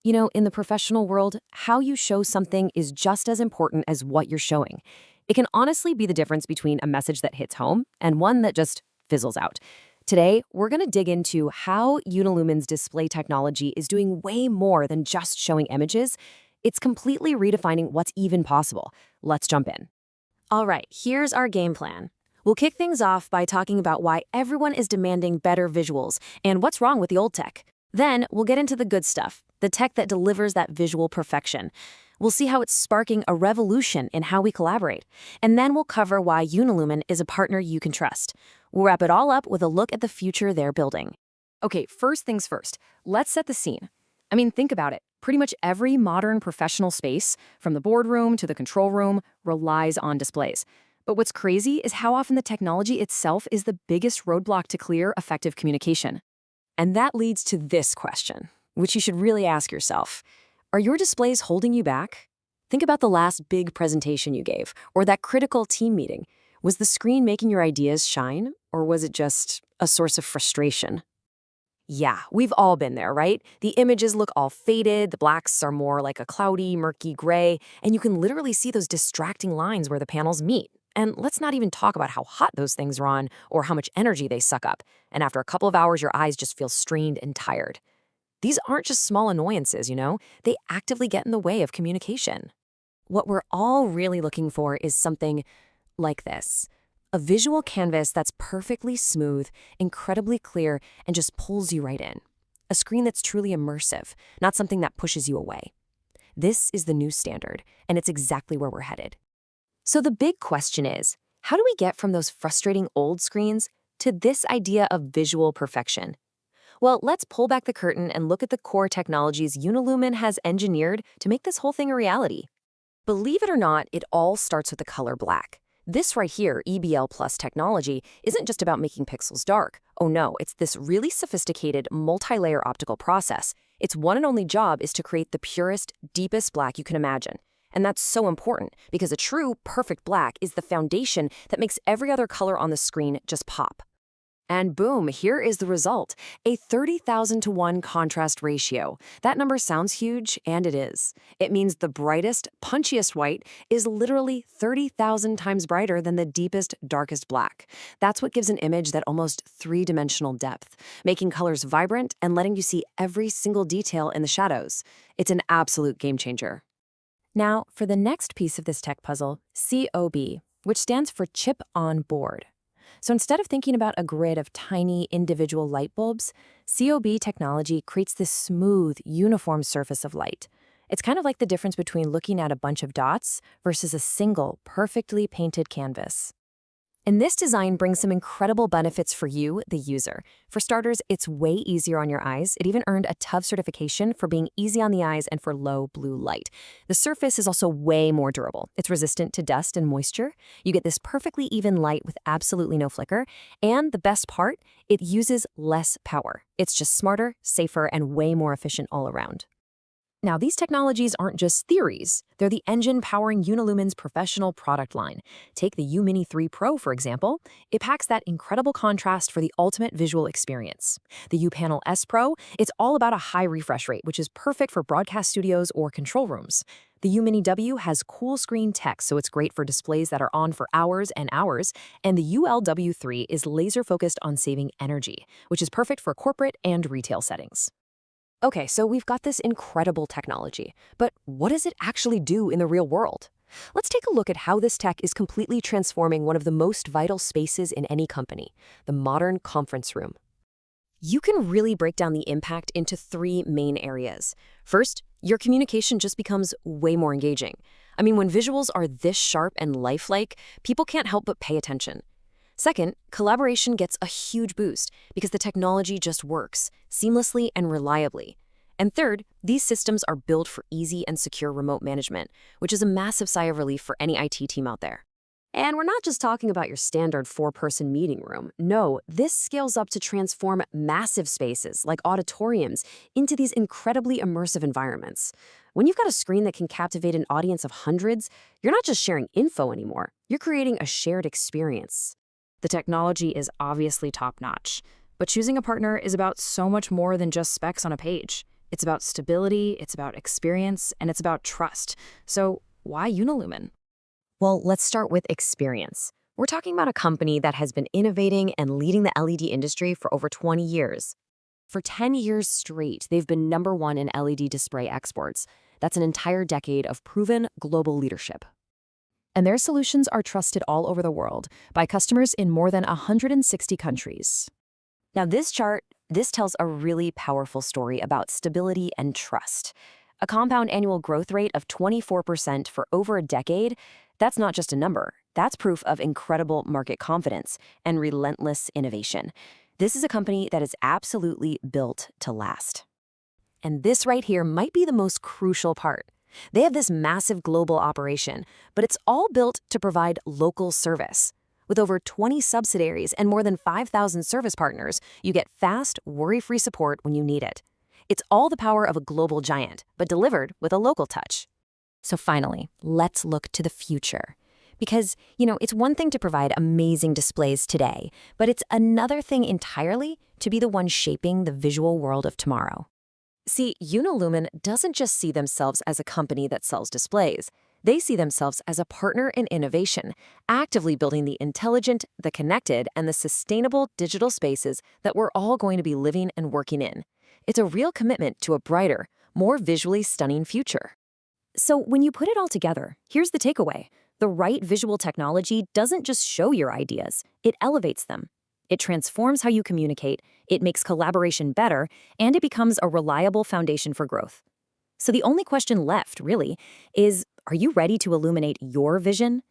You know, in the professional world, how you show something is just as important as what you're showing. It can honestly be the difference between a message that hits home and one that just fizzles out. Today, we're going to dig into how Unilumin's display technology is doing way more than just showing images. It's completely redefining what's even possible. Let's jump in. All right, here's our game plan. We'll kick things off by talking about why everyone is demanding better visuals and what's wrong with the old tech. Then we'll get into the good stuff, the tech that delivers that visual perfection. We'll see how it's sparking a revolution in how we collaborate. And then we'll cover why Unilumin is a partner you can trust. We'll wrap it all up with a look at the future they're building. Okay, first things first, let's set the scene. I mean, think about it. Pretty much every modern professional space, from the boardroom to the control room, relies on displays. But what's crazy is how often the technology itself is the biggest roadblock to clear, effective communication. And that leads to this question, which you should really ask yourself. Are your displays holding you back? Think about the last big presentation you gave, or that critical team meeting. Was the screen making your ideas shine, or was it just a source of frustration? Yeah, we've all been there, right? The images look all faded, the blacks are more like a cloudy, murky gray, and you can literally see those distracting lines where the panels meet. And let's not even talk about how hot those things are on or how much energy they suck up. And after a couple of hours, your eyes just feel strained and tired. These aren't just small annoyances, you know? They actively get in the way of communication. What we're all really looking for is something like this. A visual canvas that's perfectly smooth, incredibly clear, and just pulls you right in. A screen that's truly immersive, not something that pushes you away. This is the new standard, and it's exactly where we're headed. So the big question is, how do we get from those frustrating old screens to this idea of visual perfection? Well, let's pull back the curtain and look at the core technologies Unilumin has engineered to make this whole thing a reality. Believe it or not, it all starts with the color black. This right here, EBL Plus technology, isn't just about making pixels dark. Oh no, it's this really sophisticated multi-layer optical process. Its one and only job is to create the purest, deepest black you can imagine. And that's so important because a true, perfect black is the foundation that makes every other color on the screen just pop. And boom, here is the result, a 30,000 to 1 contrast ratio. That number sounds huge, and it is. It means the brightest, punchiest white is literally 30,000 times brighter than the deepest, darkest black. That's what gives an image that almost three-dimensional depth, making colors vibrant and letting you see every single detail in the shadows. It's an absolute game changer. Now, for the next piece of this tech puzzle, COB, which stands for Chip on Board. So instead of thinking about a grid of tiny individual light bulbs, COB technology creates this smooth, uniform surface of light. It's kind of like the difference between looking at a bunch of dots versus a single, perfectly painted canvas. And this design brings some incredible benefits for you, the user. For starters, it's way easier on your eyes. It even earned a TÜV certification for being easy on the eyes and for low blue light. The surface is also way more durable. It's resistant to dust and moisture. You get this perfectly even light with absolutely no flicker. And the best part, it uses less power. It's just smarter, safer, and way more efficient all around. Now, these technologies aren't just theories. They're the engine powering Unilumin's professional product line. Take the U-Mini 3 Pro, for example. It packs that incredible contrast for the ultimate visual experience. The U-Panel S Pro, it's all about a high refresh rate, which is perfect for broadcast studios or control rooms. The U-Mini W has cool screen text, so it's great for displays that are on for hours and hours. And the ULW3 is laser-focused on saving energy, which is perfect for corporate and retail settings. Okay, so we've got this incredible technology, but what does it actually do in the real world? Let's take a look at how this tech is completely transforming one of the most vital spaces in any company, the modern conference room. You can really break down the impact into three main areas. First, your communication just becomes way more engaging. I mean, when visuals are this sharp and lifelike, people can't help but pay attention. Second, collaboration gets a huge boost because the technology just works seamlessly and reliably. And third, these systems are built for easy and secure remote management, which is a massive sigh of relief for any IT team out there. And we're not just talking about your standard 4-person meeting room. No, this scales up to transform massive spaces like auditoriums into these incredibly immersive environments. When you've got a screen that can captivate an audience of hundreds, you're not just sharing info anymore. You're creating a shared experience. The technology is obviously top-notch, but choosing a partner is about so much more than just specs on a page. It's about stability, it's about experience, and it's about trust. So why Unilumin? Well, let's start with experience. We're talking about a company that has been innovating and leading the LED industry for over 20 years. For 10 years straight, they've been number one in LED display exports. That's an entire decade of proven global leadership. And their solutions are trusted all over the world by customers in more than 160 countries. Now, this tells a really powerful story about stability and trust. A compound annual growth rate of 24% for over a decade, that's not just a number. That's proof of incredible market confidence and relentless innovation. This is a company that is absolutely built to last. And this right here might be the most crucial part. They have this massive global operation, but it's all built to provide local service. With over 20 subsidiaries and more than 5,000 service partners, you get fast, worry-free support when you need it. It's all the power of a global giant, but delivered with a local touch. So finally, let's look to the future. Because, it's one thing to provide amazing displays today, but it's another thing entirely to be the one shaping the visual world of tomorrow. See, Unilumin doesn't just see themselves as a company that sells displays. They see themselves as a partner in innovation, actively building the intelligent, the connected, and the sustainable digital spaces that we're all going to be living and working in. It's a real commitment to a brighter, more visually stunning future. So when you put it all together, here's the takeaway. The right visual technology doesn't just show your ideas, it elevates them. It transforms how you communicate, it makes collaboration better, and it becomes a reliable foundation for growth. So the only question left, really, is, are you ready to illuminate your vision?